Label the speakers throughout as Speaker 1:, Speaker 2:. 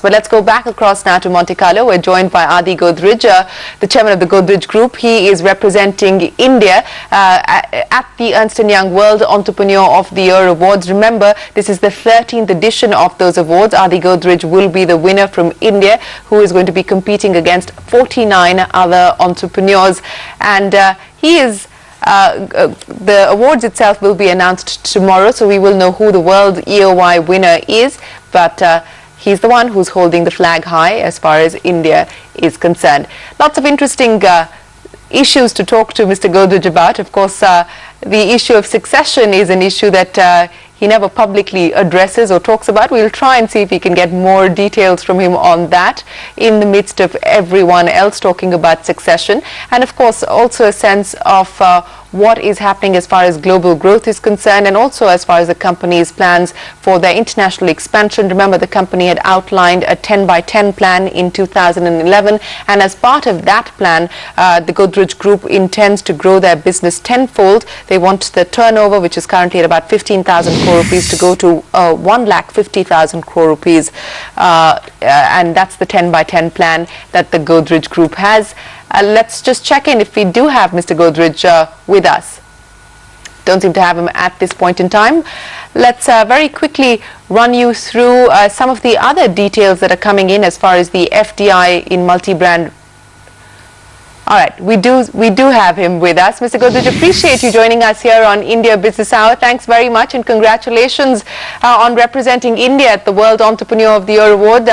Speaker 1: But let's go back across now to Monte Carlo. We're joined by Adi Godrej, the chairman of the Godrej Group. He is representing India at the Ernst & Young World Entrepreneur of the Year Awards. Remember, this is the 13th edition of those awards. Adi Godrej will be the winner from India, who is going to be competing against 49 other entrepreneurs. And he is... the awards itself will be announced tomorrow, so we will know who the World EOY winner is. But he's the one who's holding the flag high as far as India is concerned. Lots of interesting issues to talk to Mr. Godrej about. Of course, the issue of succession is an issue that he never publicly addresses or talks about. We'll try and see if we can get more details from him on that in the midst of everyone else talking about succession. And of course, also a sense of what is happening as far as global growth is concerned, and also as far as the company's plans for their international expansion. Remember, the company had outlined a 10x10 plan in 2011, and as part of that plan, the Godrej Group intends to grow their business tenfold. They want the turnover, which is currently at about 15,000 crore rupees, to go to 1,50,000 crore rupees, and that's the 10x10 plan that the Godrej Group has. Let's just check in if we do have Mr. Godrej with us. Don't seem to have him at this point in time. Let's very quickly run you through some of the other details that are coming in as far as the FDI in multi-brand. All right, we do have him with us. Mr. Godrej, appreciate you joining us here on India Business Hour. Thanks very much, and congratulations on representing India at the World Entrepreneur of the Year Award.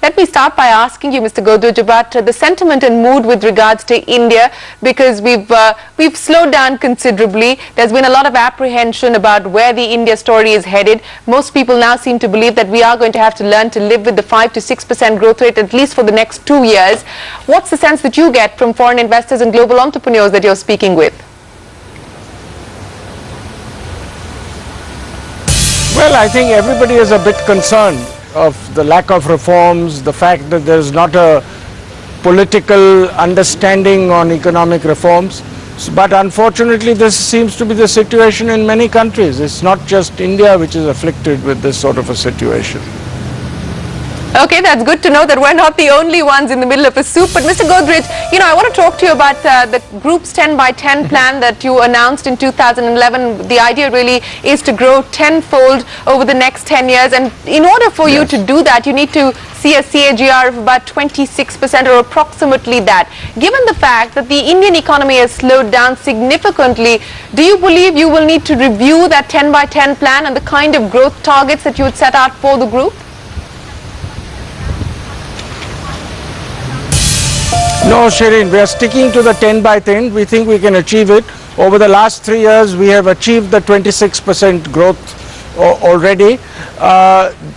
Speaker 1: Let me start by asking you, Mr. Godrej, about the sentiment and mood with regards to India, because we've slowed down considerably. There's been a lot of apprehension about where the India story is headed. Most people now seem to believe that we are going to have to learn to live with the 5 to 6% growth rate at least for the next 2 years. What's the sense that you get from foreign investors and global entrepreneurs that you're speaking with?
Speaker 2: Well, I think everybody is a bit concerned of the lack of reforms, the fact that there's not a political understanding on economic reforms. But unfortunately, this seems to be the situation in many countries. It's not just India which is afflicted with this sort of a situation.
Speaker 1: Okay, that's good to know that we're not the only ones in the middle of a soup. But Mr. Godrej, I want to talk to you about the group's 10x10 plan that you announced in 2011. The idea really is to grow tenfold over the next 10 years. And in order for you to do that, you need to see a CAGR of about 26% or approximately that. Given the fact that the Indian economy has slowed down significantly, do you believe you will need to review that 10x10 plan and the kind of growth targets that you would set out for the group?
Speaker 2: No, Shireen, we are sticking to the 10x10. We think we can achieve it. Over the last 3 years, we have achieved the 26% growth already.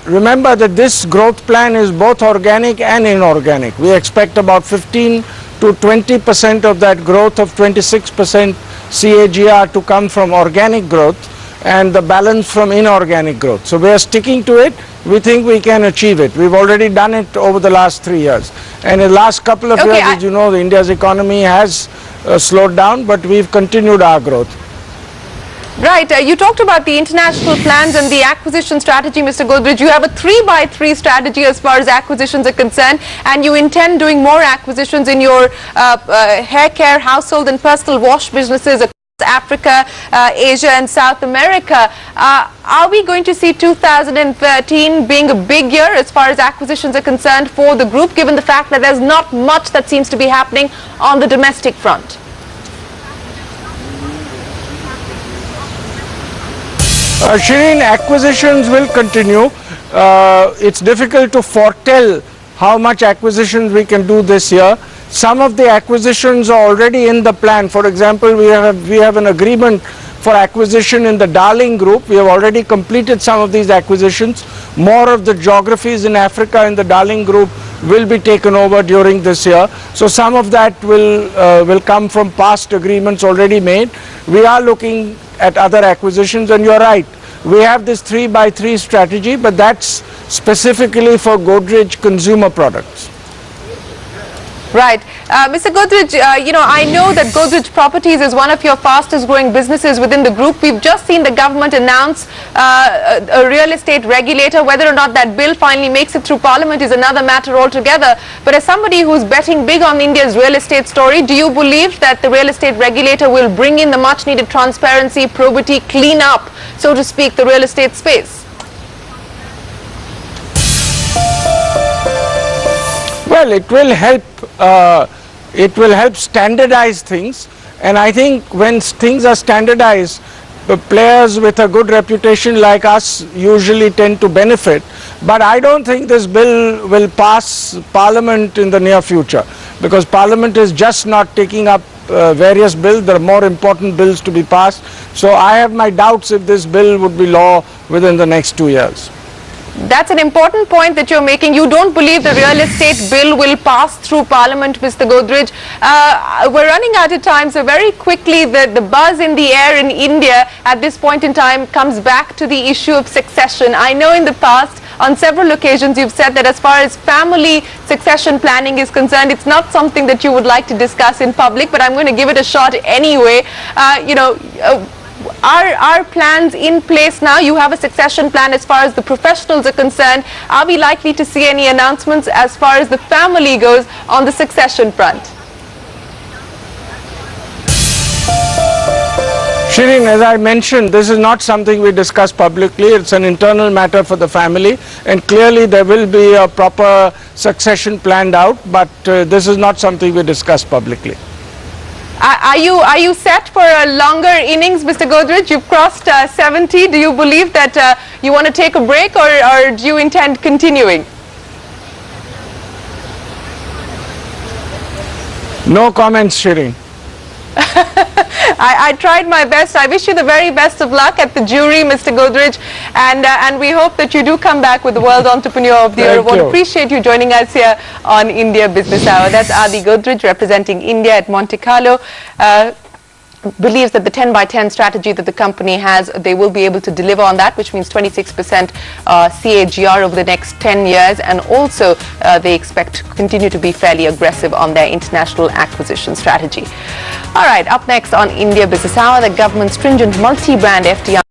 Speaker 2: Remember that this growth plan is both organic and inorganic. We expect about 15 to 20% of that growth of 26% CAGR to come from organic growth, and the balance from inorganic growth. So we are sticking to it. We think we can achieve it. We've already done it over the last 3 years. And in the last couple of years, as you know, India's economy has slowed down, but we've continued our growth.
Speaker 1: Right. You talked about the international plans and the acquisition strategy, Mr. Godrej. You have a 3x3 strategy as far as acquisitions are concerned, and you intend doing more acquisitions in your hair care, household and personal wash businesses across Africa, Asia and South America. Are we going to see 2013 being a big year as far as acquisitions are concerned for the group, given the fact that there's not much that seems to be happening on the domestic front?
Speaker 2: Shireen, acquisitions will continue. It's difficult to foretell how much acquisitions we can do this year. Some of the acquisitions are already in the plan. For example, we have an agreement for acquisition in the Darling Group. We have already completed some of these acquisitions. More of the geographies in Africa in the Darling Group will be taken over during this year. So some of that will come from past agreements already made. We are looking at other acquisitions, and you're right. We have this 3x3 strategy, but that's specifically for Godrej consumer products.
Speaker 1: Right. Mr. Godrej, I know that Godrej Properties is one of your fastest growing businesses within the group. We've just seen the government announce a real estate regulator. Whether or not that bill finally makes it through Parliament is another matter altogether. But as somebody who's betting big on India's real estate story, do you believe that the real estate regulator will bring in the much needed transparency, probity, clean up, so to speak, the real estate space?
Speaker 2: Well, it will help. It will help standardize things, and I think when things are standardized, the players with a good reputation like us usually tend to benefit. But I don't think this bill will pass Parliament in the near future, because Parliament is just not taking up various bills. There are more important bills to be passed. So I have my doubts if this bill would be law within the next 2 years.
Speaker 1: That's an important point that you're making. You don't believe the real estate bill will pass through Parliament, Mr. Godrej. We're running out of time, so very quickly, the buzz in the air in India at this point in time comes back to the issue of succession. I know in the past, on several occasions, you've said that as far as family succession planning is concerned, it's not something that you would like to discuss in public, but I'm going to give it a shot anyway. Are plans in place now? You have a succession plan as far as the professionals are concerned. Are we likely to see any announcements as far as the family goes on the succession front?
Speaker 2: Shireen, as I mentioned, this is not something we discuss publicly. It's an internal matter for the family, and clearly there will be a proper succession planned out, but this is not something we discuss publicly.
Speaker 1: Are you set for a longer innings, Mr. Godrej? You've crossed 70. Do you believe that you want to take a break, or do you intend continuing?
Speaker 2: No comments, Shireen.
Speaker 1: I tried my best. I wish you the very best of luck at the jury, Mr. Godrej, and we hope that you do come back with the World Entrepreneur of the Year Award. Appreciate you joining us here on India Business Hour. That's Adi Godrej representing India at Monte Carlo. Believes that the 10 by 10 strategy that the company has, they will be able to deliver on that, which means 26% CAGR over the next 10 years, and also they expect to continue to be fairly aggressive on their international acquisition strategy. All right, up next on India Business Hour, the government's stringent multi-brand FDI